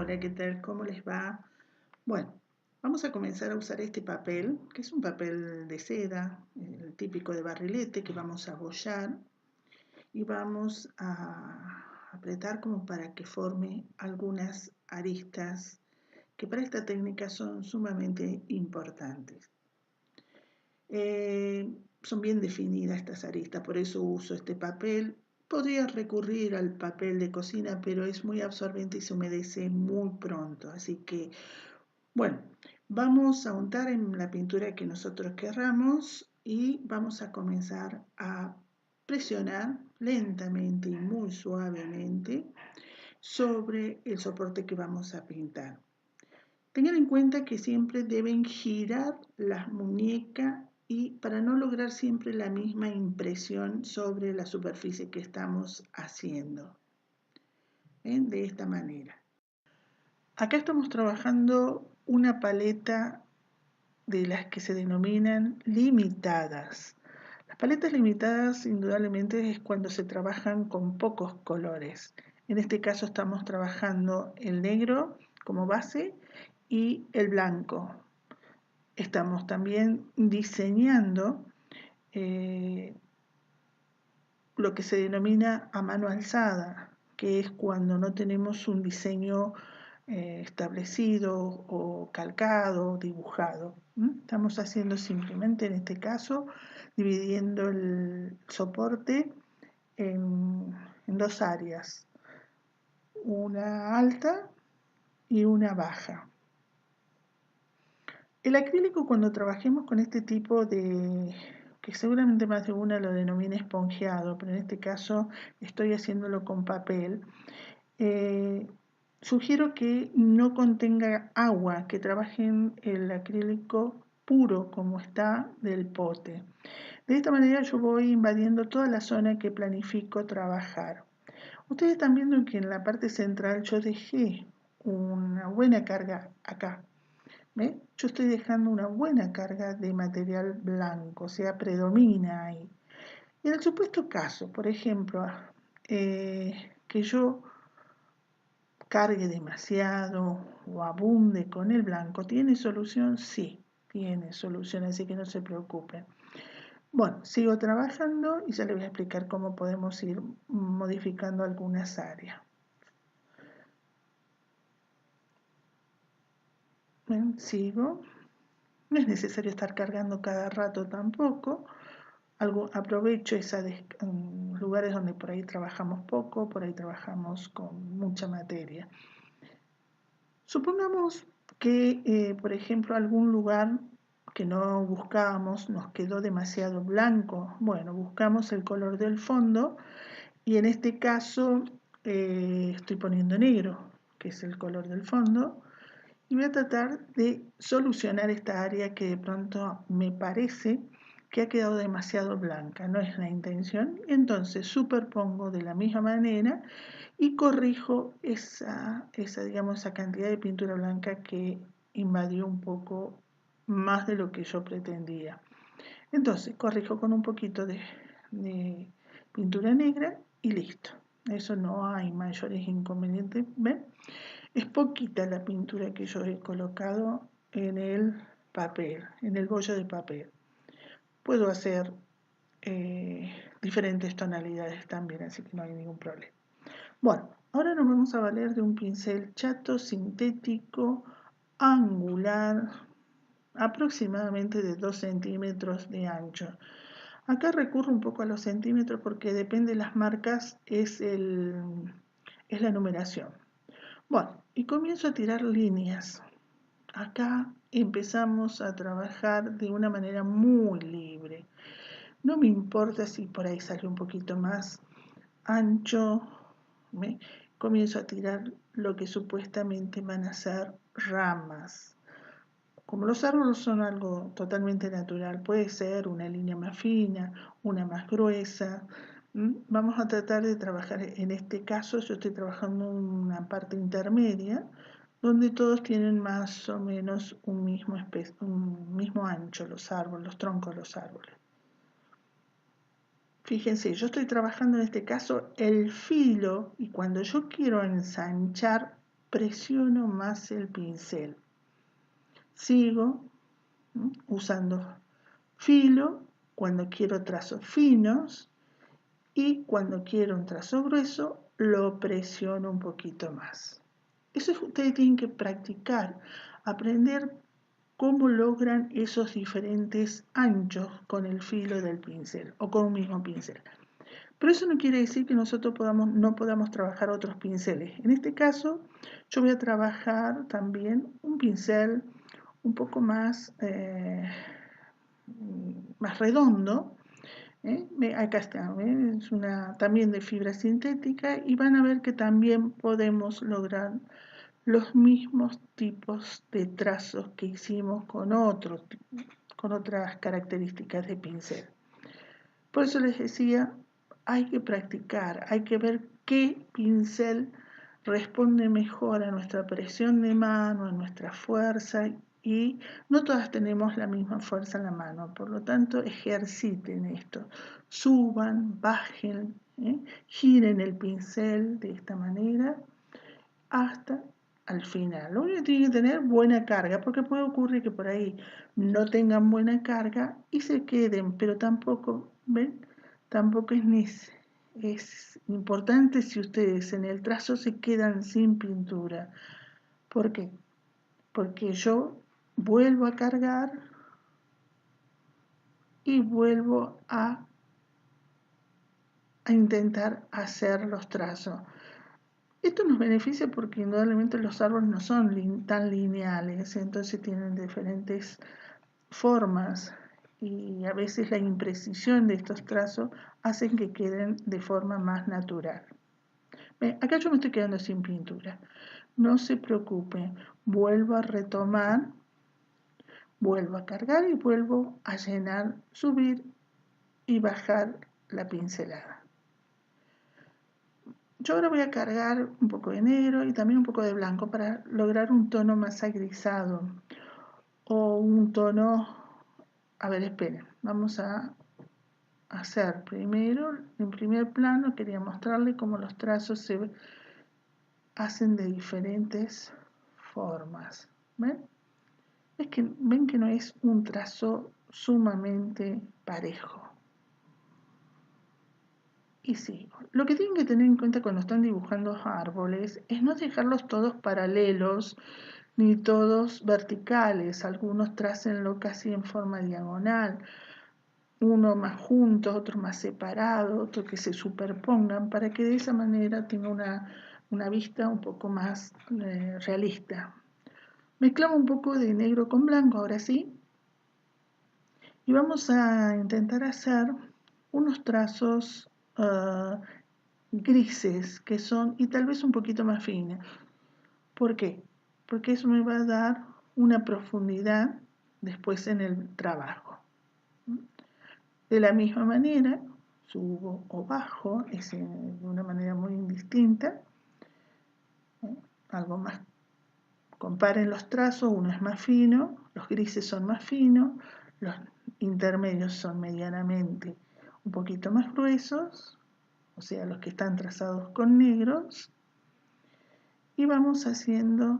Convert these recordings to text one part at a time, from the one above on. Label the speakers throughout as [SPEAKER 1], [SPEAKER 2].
[SPEAKER 1] Hola, ¿qué tal? ¿Cómo les va? Bueno, vamos a comenzar a usar este papel, que es un papel de seda, el típico de barrilete, que vamos a abollar y vamos a apretar como para que forme algunas aristas que para esta técnica son sumamente importantes. Son bien definidas estas aristas, por eso uso este papel. Podría recurrir al papel de cocina, pero es muy absorbente y se humedece muy pronto. Así que, bueno, vamos a untar en la pintura que nosotros querramos y vamos a comenzar a presionar lentamente y muy suavemente sobre el soporte que vamos a pintar. Tengan en cuenta que siempre deben girar la muñeca y para no lograr siempre la misma impresión sobre la superficie que estamos haciendo. De esta manera. Acá estamos trabajando una paleta de las que se denominan limitadas. Las paletas limitadas indudablemente es cuando se trabajan con pocos colores. En este caso estamos trabajando el negro como base y el blanco. Estamos también diseñando lo que se denomina a mano alzada, que es cuando no tenemos un diseño establecido o calcado, dibujado. Estamos haciendo simplemente en este caso, dividiendo el soporte en dos áreas, una alta y una baja. El acrílico, cuando trabajemos con este tipo de, que seguramente más de una lo denomina esponjeado, pero en este caso estoy haciéndolo con papel, sugiero que no contenga agua, que trabajen el acrílico puro como está del pote. De esta manera yo voy invadiendo toda la zona que planifico trabajar. Ustedes están viendo que en la parte central yo dejé una buena carga acá. ¿Ve? Yo estoy dejando una buena carga de material blanco, o sea, predomina ahí. Y en el supuesto caso, por ejemplo, que yo cargue demasiado o abunde con el blanco, ¿tiene solución? Sí, tiene solución, así que no se preocupen. Bueno, sigo trabajando y ya les voy a explicar cómo podemos ir modificando algunas áreas. Bien, sigo. No es necesario estar cargando cada rato tampoco. Aprovecho lugares donde por ahí trabajamos poco, por ahí trabajamos con mucha materia. Supongamos que, por ejemplo, algún lugar que no buscábamos nos quedó demasiado blanco. Bueno, buscamos el color del fondo y en este caso estoy poniendo negro, que es el color del fondo, y voy a tratar de solucionar esta área que de pronto me parece que ha quedado demasiado blanca, no es la intención. Entonces superpongo de la misma manera y corrijo digamos, esa cantidad de pintura blanca que invadió un poco más de lo que yo pretendía. Entonces corrijo con un poquito de pintura negra y listo. Eso no hay mayores inconvenientes. ¿Ven? Es poquita la pintura que yo he colocado en el papel, en el bollo de papel. Puedo hacer diferentes tonalidades también, así que no hay ningún problema. Bueno, ahora nos vamos a valer de un pincel chato, sintético, angular, aproximadamente de 2 centímetros de ancho. Acá recurro un poco a los centímetros porque depende de las marcas, es la numeración. Bueno, y comienzo a tirar líneas. Acá empezamos a trabajar de una manera muy libre. No me importa si por ahí sale un poquito más ancho. Comienzo a tirar lo que supuestamente van a ser ramas. Como los árboles son algo totalmente natural, puede ser una línea más fina, una más gruesa. Vamos a tratar de trabajar, en este caso yo estoy trabajando una parte intermedia, donde todos tienen más o menos un mismo ancho, los árboles, los troncos de los árboles. Fíjense, yo estoy trabajando en este caso el filo y cuando yo quiero ensanchar presiono más el pincel. Sigo usando filo cuando quiero trazos finos y cuando quiero un trazo grueso lo presiono un poquito más. Eso ustedes tienen que practicar, aprender cómo logran esos diferentes anchos con el filo del pincel o con un mismo pincel. Pero eso no quiere decir que nosotros no podamos trabajar otros pinceles. En este caso, yo voy a trabajar también un pincel un poco más redondo. Acá está, es también de fibra sintética y van a ver que también podemos lograr los mismos tipos de trazos que hicimos con otras características de pincel. Por eso les decía, hay que practicar, hay que ver qué pincel responde mejor a nuestra presión de mano, a nuestra fuerza, y no todas tenemos la misma fuerza en la mano, por lo tanto ejerciten esto, suban, bajen, giren el pincel de esta manera hasta al final. Lo único que tienen que tener buena carga, porque puede ocurrir que por ahí no tengan buena carga y se queden, pero tampoco, ¿ven? Tampoco es importante si ustedes en el trazo se quedan sin pintura. ¿Por qué? Porque yo vuelvo a cargar y vuelvo a intentar hacer los trazos. Esto nos beneficia porque indudablemente los árboles no son tan lineales, entonces tienen diferentes formas y a veces la imprecisión de estos trazos hacen que queden de forma más natural. Acá yo me estoy quedando sin pintura. No se preocupen, vuelvo a retomar, vuelvo a cargar y vuelvo a llenar, subir y bajar la pincelada. Yo ahora voy a cargar un poco de negro y también un poco de blanco para lograr un tono más agrisado o un tono, a ver, esperen, vamos a hacer primero, en primer plano quería mostrarles cómo los trazos se hacen de diferentes formas. ¿Ven? Ven que no es un trazo sumamente parejo. Y sí, lo que tienen que tener en cuenta cuando están dibujando árboles es no dejarlos todos paralelos ni todos verticales. Algunos trácenlo casi en forma diagonal, uno más juntos, otro más separado, otro que se superpongan para que de esa manera tenga una vista un poco más realista. Mezclamos un poco de negro con blanco, ahora sí, y vamos a intentar hacer unos trazos grises que son, y tal vez un poquito más finos. ¿Por qué? Porque eso me va a dar una profundidad después en el trabajo. De la misma manera, subo o bajo, de una manera muy indistinta. Algo más, comparen los trazos, uno es más fino, los grises son más finos, los intermedios son medianamente un poquito más gruesos, o sea, los que están trazados con negros, y vamos haciendo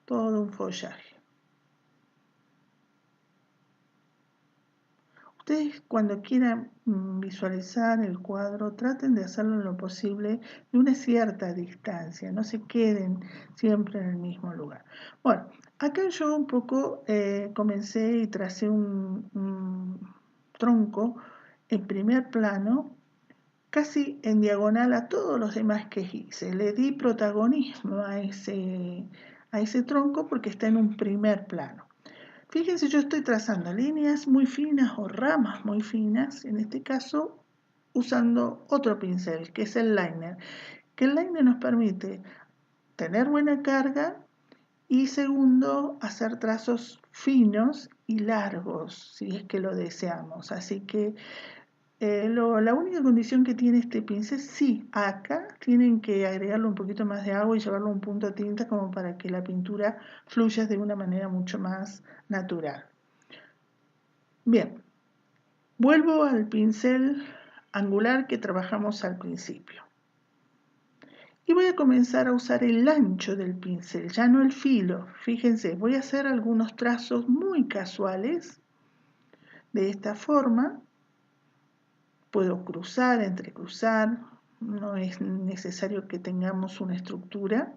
[SPEAKER 1] todo un follaje. Ustedes cuando quieran visualizar el cuadro, traten de hacerlo en lo posible de una cierta distancia, no se queden siempre en el mismo lugar. Bueno, acá yo un poco comencé y tracé un tronco en primer plano, casi en diagonal a todos los demás que hice. Le di protagonismo a ese tronco porque está en un primer plano. Fíjense, yo estoy trazando líneas muy finas o ramas muy finas, en este caso usando otro pincel, que es el liner, que el liner nos permite tener buena carga y segundo, hacer trazos finos y largos, si es que lo deseamos. Así que la única condición que tiene este pincel, sí, acá tienen que agregarle un poquito más de agua y llevarlo a un punto de tinta como para que la pintura fluya de una manera mucho más natural. Bien, vuelvo al pincel angular que trabajamos al principio. Y voy a comenzar a usar el ancho del pincel, ya no el filo. Fíjense, voy a hacer algunos trazos muy casuales de esta forma. Puedo cruzar, entrecruzar, no es necesario que tengamos una estructura.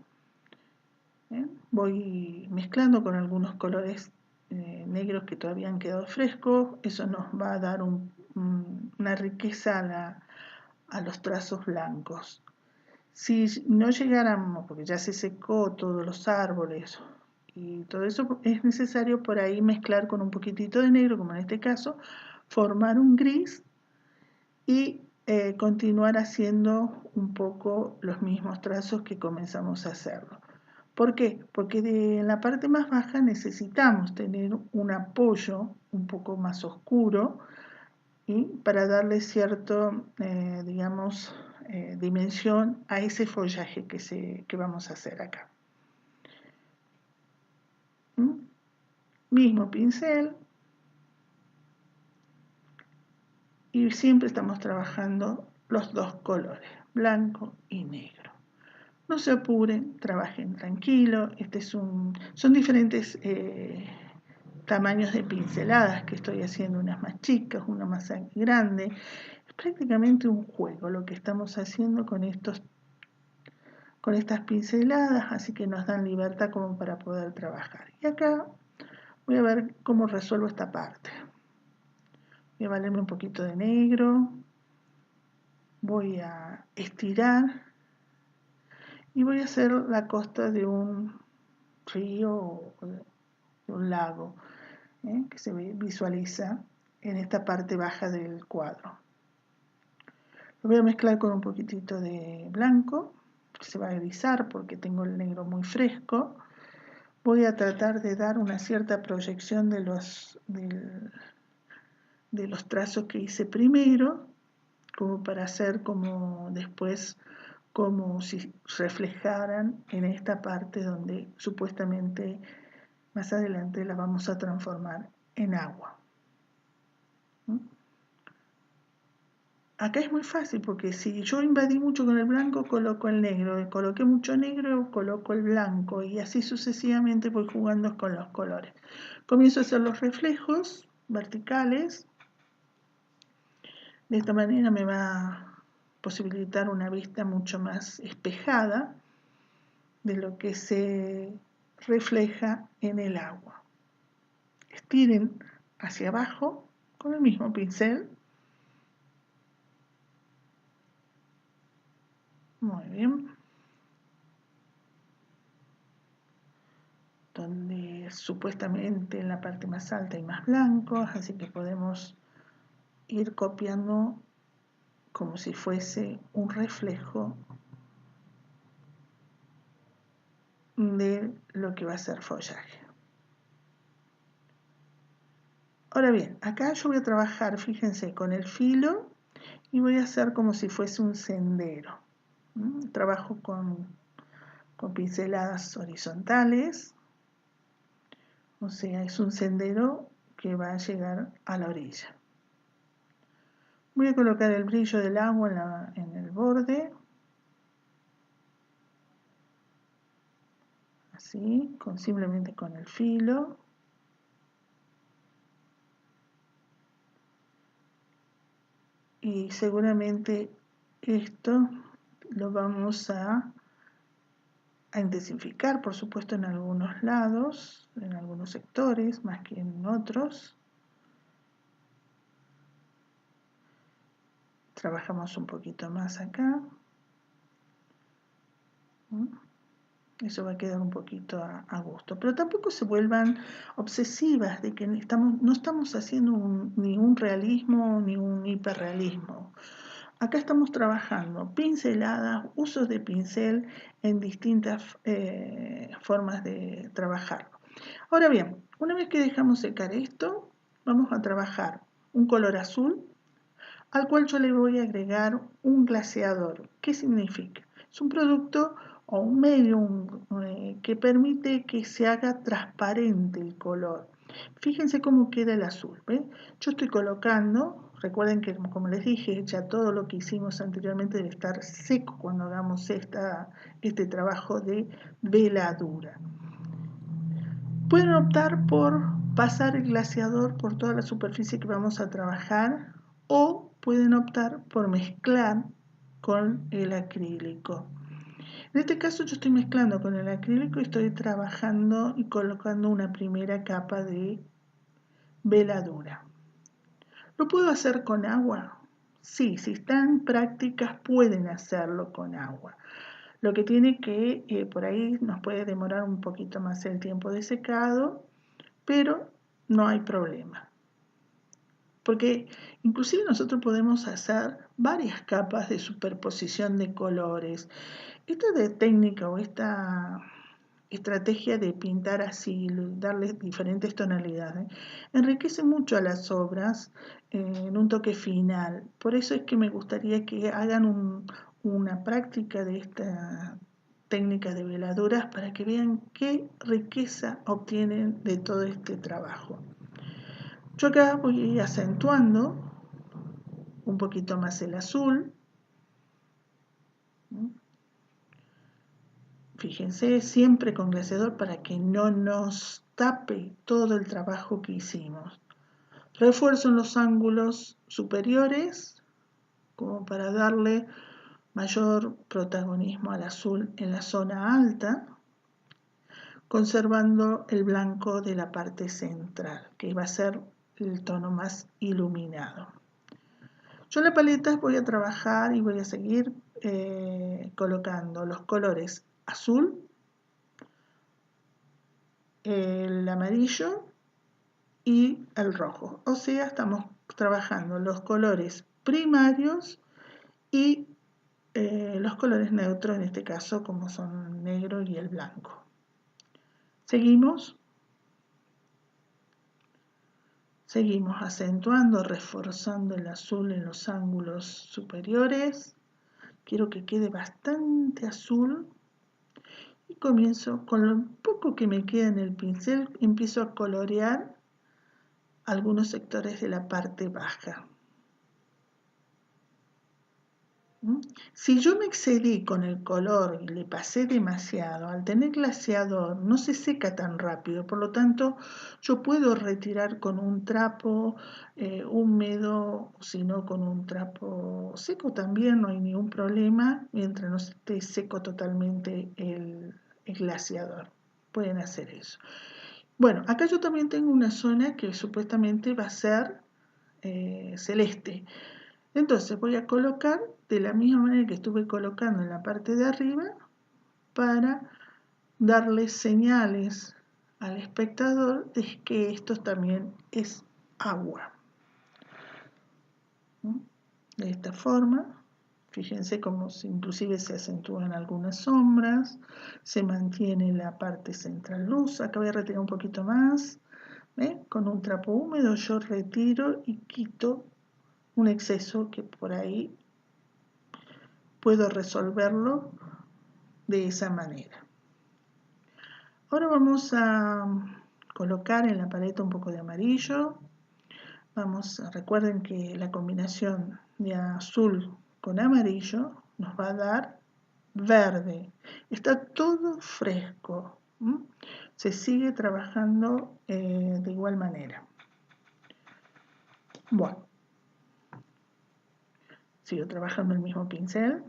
[SPEAKER 1] Voy mezclando con algunos colores negros que todavía han quedado frescos. Eso nos va a dar una riqueza a los trazos blancos. Si no llegáramos, porque ya se secó todos los árboles y todo eso, es necesario por ahí mezclar con un poquitito de negro, como en este caso, formar un gris y continuar haciendo un poco los mismos trazos que comenzamos a hacerlo. ¿Por qué? Porque en la parte más baja necesitamos tener un apoyo un poco más oscuro y para darle cierto, digamos, dimensión a ese follaje que vamos a hacer acá. Mismo pincel y siempre estamos trabajando los dos colores, blanco y negro. No se apuren, trabajen tranquilo. Son diferentes tamaños de pinceladas que estoy haciendo, unas más chicas, una más grande. Es prácticamente un juego lo que estamos haciendo con estas pinceladas, así que nos dan libertad como para poder trabajar. Y acá voy a ver cómo resuelvo esta parte. Voy a valerme un poquito de negro, voy a estirar y voy a hacer la costa de un río o de un lago que se visualiza en esta parte baja del cuadro. Lo voy a mezclar con un poquitito de blanco, que se va a grisar porque tengo el negro muy fresco. Voy a tratar de dar una cierta proyección de los trazos que hice primero, como para hacer como después, como si reflejaran en esta parte donde supuestamente más adelante la vamos a transformar en agua. Acá es muy fácil porque si yo invadí mucho con el blanco, coloco el negro, coloqué mucho negro, coloco el blanco y así sucesivamente voy jugando con los colores. Comienzo a hacer los reflejos verticales. De esta manera me va a posibilitar una vista mucho más espejada de lo que se refleja en el agua. Estiren hacia abajo con el mismo pincel. Muy bien. Donde supuestamente en la parte más alta hay más blancos, así que podemos ir copiando como si fuese un reflejo de lo que va a ser follaje. Ahora bien, acá yo voy a trabajar, fíjense, con el filo y voy a hacer como si fuese un sendero. Trabajo con pinceladas horizontales, o sea, es un sendero que va a llegar a la orilla. Voy a colocar el brillo del agua en el borde, así, simplemente con el filo. Y seguramente esto lo vamos a intensificar, por supuesto, en algunos lados, en algunos sectores, más que en otros. Trabajamos un poquito más acá. Eso va a quedar un poquito a gusto. Pero tampoco se vuelvan obsesivas de que no estamos haciendo ni un realismo ni un hiperrealismo. Acá estamos trabajando pinceladas, usos de pincel en distintas formas de trabajarlo. Ahora bien, una vez que dejamos secar esto, vamos a trabajar un color azul al cual yo le voy a agregar un glaseador. ¿Qué significa? Es un producto o un medio que permite que se haga transparente el color. Fíjense cómo queda el azul. ¿Ve? Yo estoy colocando recuerden que, como les dije, ya todo lo que hicimos anteriormente debe estar seco cuando hagamos este trabajo de veladura. Pueden optar por pasar el glaseador por toda la superficie que vamos a trabajar, o pueden optar por mezclar con el acrílico. En este caso yo estoy mezclando con el acrílico y estoy trabajando y colocando una primera capa de veladura. ¿Lo puedo hacer con agua? Sí, si están prácticas pueden hacerlo con agua. Lo que tiene que, por ahí nos puede demorar un poquito más el tiempo de secado, pero no hay problema. Porque inclusive nosotros podemos hacer varias capas de superposición de colores. Esta técnica o esta estrategia de pintar así, darles diferentes tonalidades, enriquece mucho a las obras en un toque final. Por eso es que me gustaría que hagan una práctica de esta técnica de veladuras para que vean qué riqueza obtienen de todo este trabajo. Yo acá voy acentuando un poquito más el azul. Fíjense, siempre con glaseador para que no nos tape todo el trabajo que hicimos. Refuerzo en los ángulos superiores, como para darle mayor protagonismo al azul en la zona alta, conservando el blanco de la parte central, que va a ser el tono más iluminado. Yo en la paleta voy a trabajar y voy a seguir colocando los colores azul, el amarillo y el rojo. O sea, estamos trabajando los colores primarios y los colores neutros, en este caso, como son el negro y el blanco. Seguimos acentuando, reforzando el azul en los ángulos superiores. Quiero que quede bastante azul. Y comienzo con lo poco que me queda en el pincel, empiezo a colorear algunos sectores de la parte baja. Si yo me excedí con el color y le pasé demasiado, al tener glaseador no se seca tan rápido, por lo tanto yo puedo retirar con un trapo húmedo, sino con un trapo seco también, no hay ningún problema, mientras no esté seco totalmente el glaseador. Pueden hacer eso. Bueno, acá yo también tengo una zona que supuestamente va a ser celeste. Entonces voy a colocar de la misma manera que estuve colocando en la parte de arriba para darle señales al espectador de que esto también es agua. De esta forma, fíjense cómo inclusive se acentúan algunas sombras, se mantiene la parte central luz. Acá voy a retirar un poquito más. Con un trapo húmedo yo retiro y quito un exceso que por ahí puedo resolverlo de esa manera. Ahora vamos a colocar en la paleta un poco de amarillo. Recuerden que la combinación de azul con amarillo nos va a dar verde. Está todo fresco. Se sigue trabajando de igual manera. Bueno, sigo trabajando el mismo pincel.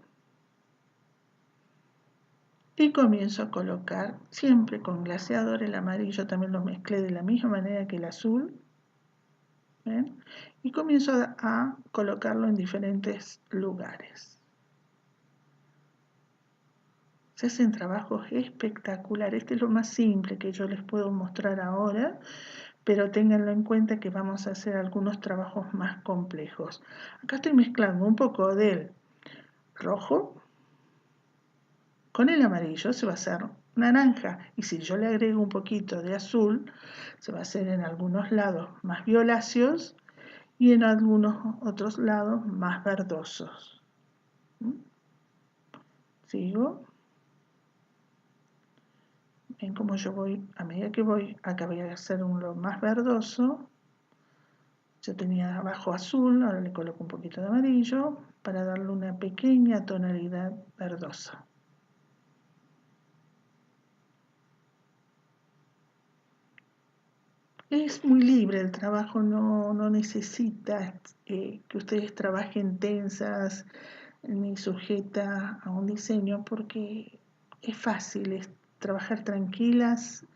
[SPEAKER 1] Y comienzo a colocar siempre con glaseador. El amarillo también lo mezclé de la misma manera que el azul. ¿Ven? Y comienzo a colocarlo en diferentes lugares. Se hacen trabajos espectaculares. Este es lo más simple que yo les puedo mostrar ahora, pero ténganlo en cuenta que vamos a hacer algunos trabajos más complejos. Acá estoy mezclando un poco del rojo con el amarillo, se va a hacer naranja, y si yo le agrego un poquito de azul, se va a hacer en algunos lados más violáceos y en algunos otros lados más verdosos. Sigo. Ven como yo voy, a medida que voy, acá voy a hacer uno más verdoso, Yo tenía abajo azul, ahora le coloco un poquito de amarillo para darle una pequeña tonalidad verdosa. Es muy libre el trabajo, no necesita que ustedes trabajen tensas ni sujeta a un diseño porque es fácil, es trabajar tranquilas.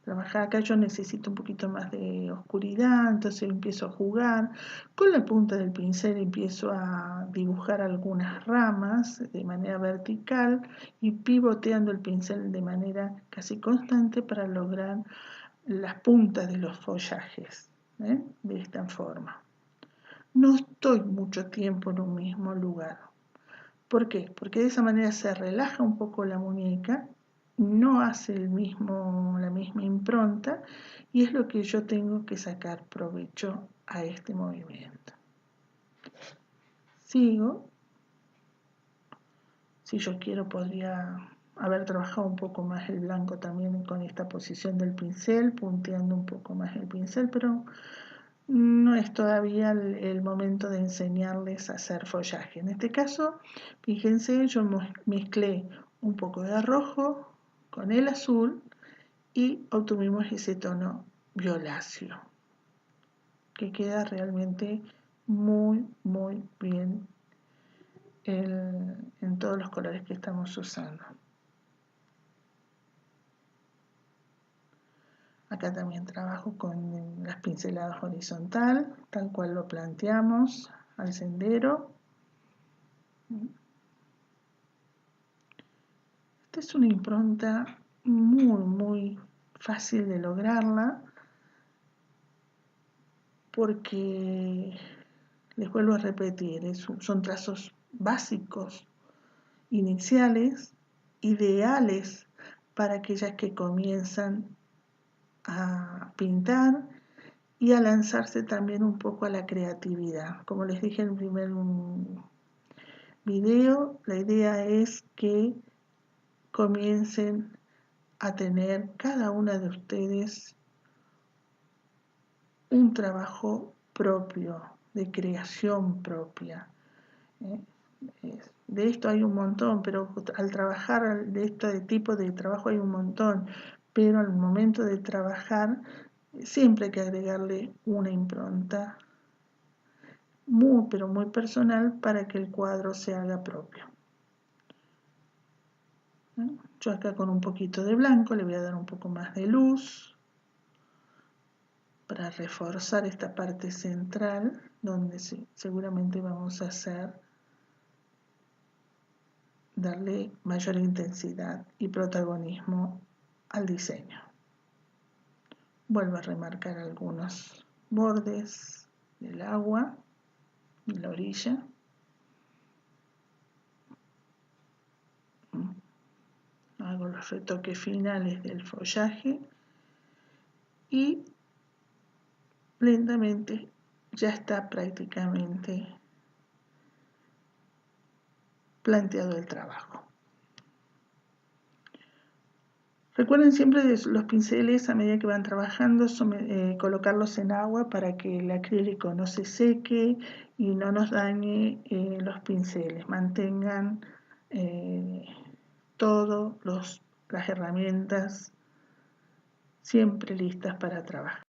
[SPEAKER 1] Trabajar acá yo necesito un poquito más de oscuridad, entonces empiezo a jugar. Con la punta del pincel empiezo a dibujar algunas ramas de manera vertical y pivoteando el pincel de manera casi constante para lograr las puntas de los follajes, de esta forma. No estoy mucho tiempo en un mismo lugar. ¿Por qué? Porque de esa manera se relaja un poco la muñeca, no hace la misma impronta y es lo que yo tengo que sacar provecho a este movimiento. Sigo. Si yo quiero podría haber trabajado un poco más el blanco también con esta posición del pincel, punteando un poco más el pincel, pero no es todavía el momento de enseñarles a hacer follaje. En este caso, fíjense, yo mezclé un poco de rojo con el azul y obtuvimos ese tono violáceo, que queda realmente muy, muy bien en todos los colores que estamos usando. Acá también trabajo con las pinceladas horizontal, tal cual lo planteamos, al sendero. Esta es una impronta muy, muy fácil de lograrla porque, les vuelvo a repetir, son trazos básicos, iniciales, ideales para aquellas que comienzan a pintar y a lanzarse también un poco a la creatividad. Como les dije en el primer video, la idea es que comiencen a tener cada una de ustedes un trabajo propio, de creación propia. De esto hay un montón, pero al trabajar de este tipo de trabajo hay un montón, pero al momento de trabajar siempre hay que agregarle una impronta muy, pero muy personal para que el cuadro se haga propio. Yo acá con un poquito de blanco le voy a dar un poco más de luz para reforzar esta parte central donde seguramente vamos a darle mayor intensidad y protagonismo al diseño. Vuelvo a remarcar algunos bordes del agua y la orilla. Hago los retoques finales del follaje y lentamente ya está prácticamente planteado el trabajo. Recuerden siempre de los pinceles a medida que van trabajando, colocarlos en agua para que el acrílico no se seque y no nos dañe los pinceles. Mantengan todas las herramientas siempre listas para trabajar.